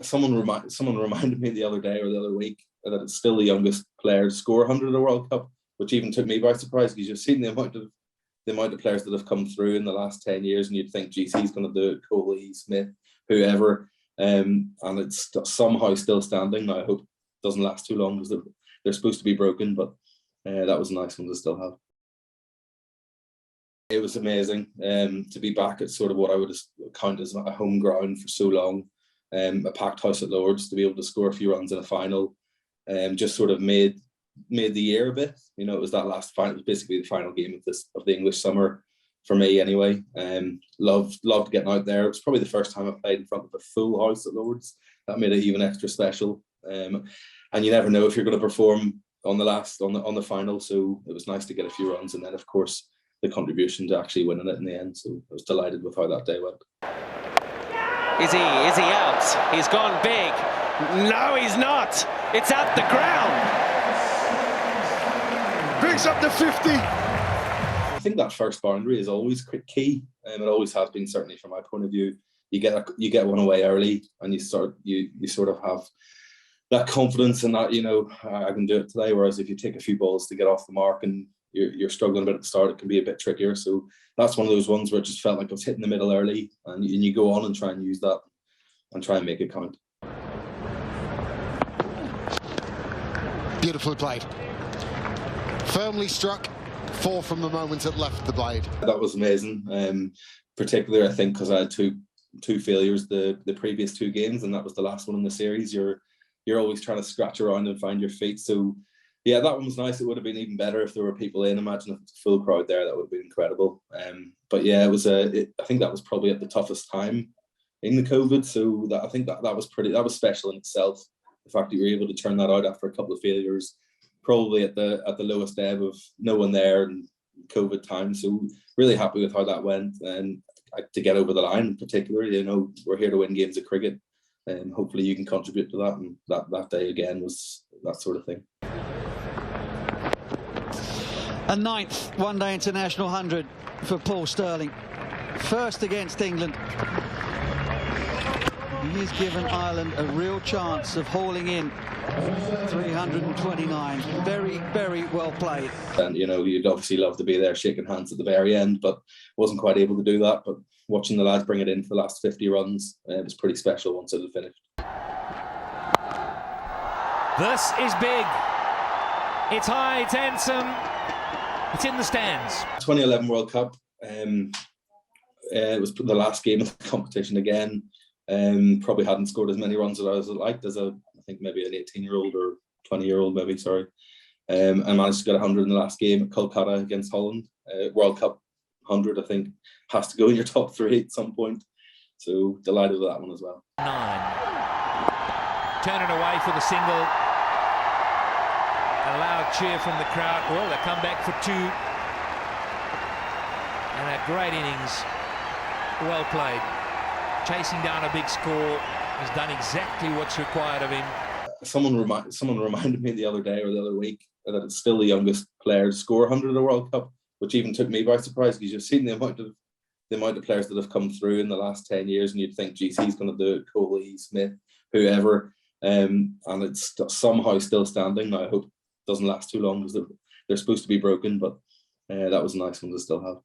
someone reminded me the other day or the other week that it's still the youngest player to score 100 in a World Cup, which even took me by surprise, because you've seen the amount of players that have come through in the last 10 years, and you'd think, geez, he's going to do it, Coley, Smith, whoever, and it's somehow still standing. Now, I hope it doesn't last too long, because they're supposed to be broken, but that was a nice one to still have. It was amazing to be back at sort of what I would count as a home ground for so long, a packed house at Lords, to be able to score a few runs in a final, just sort of made the year a bit. You know, it was that last final, it was basically the final game of the English summer for me anyway. Loved getting out there. It was probably the first time I played in front of a full house at Lords. That made it even extra special. And you never know if you're going to perform on the final, so it was nice to get a few runs, and then of course the contribution to actually winning it in the end. So I was delighted with how that day went. Is he out? He's gone big. No, he's not. It's at the ground. Brings up the 50. I think that first boundary is always key. It always has been, certainly from my point of view. You get one away early, and you sort of have that confidence in that, you know, I can do it today. Whereas if you take a few balls to get off the mark and you're struggling a bit at the start, it can be a bit trickier. So that's one of those ones where it just felt like I was hitting the middle early, and you go on and try and use that and try and make it count. Beautifully played. Firmly struck. 4 from the moment it left the blade. That was amazing. Particularly, I think, because I had two failures the previous 2 games, and that was the last one in the series. You're always trying to scratch around and find your feet. So yeah, that one was nice. It would have been even better if there were people in. Imagine if it's a full crowd there, that would have been incredible. But yeah, I think that was probably at the toughest time in the COVID. So I think that was special in itself. The fact that you were able to turn that out after a couple of failures, probably at the lowest ebb of no one there and COVID time. So really happy with how that went, and to get over the line in particular. You know, we're here to win games of cricket, and hopefully you can contribute to that. And that day again was that sort of thing. A 9th one-day international 100 for Paul Stirling. First against England. He's given Ireland a real chance of hauling in 329. Very, very well played. And, you know, you'd obviously love to be there shaking hands at the very end, but wasn't quite able to do that. But watching the lads bring it in for the last 50 runs, it was pretty special once it had finished. This is big. It's high, it's handsome. It's in the stands. 2011 World Cup. It was the last game of the competition again. Probably hadn't scored as many runs as I was liked as I think maybe an 18-year-old or 20-year-old maybe, sorry. I managed to get 100 in the last game at Kolkata against Holland. World Cup 100, I think, has to go in your top 3 at some point. So delighted with that one as well. 9. Turn it away for the single. A loud cheer from the crowd. Well, they come back for 2. And a great innings. Well played. Chasing down a big score. He's done exactly what's required of him. Someone reminded me the other day or the other week that it's still the youngest player to score 100 in a World Cup, which even took me by surprise, because you've seen the amount of players that have come through in the last 10 years, and you'd think, geez, he's going to do it, Coley, Smith, whoever, and it's somehow still standing. Now, I hope it doesn't last too long, because they're supposed to be broken, but that was a nice one to still have.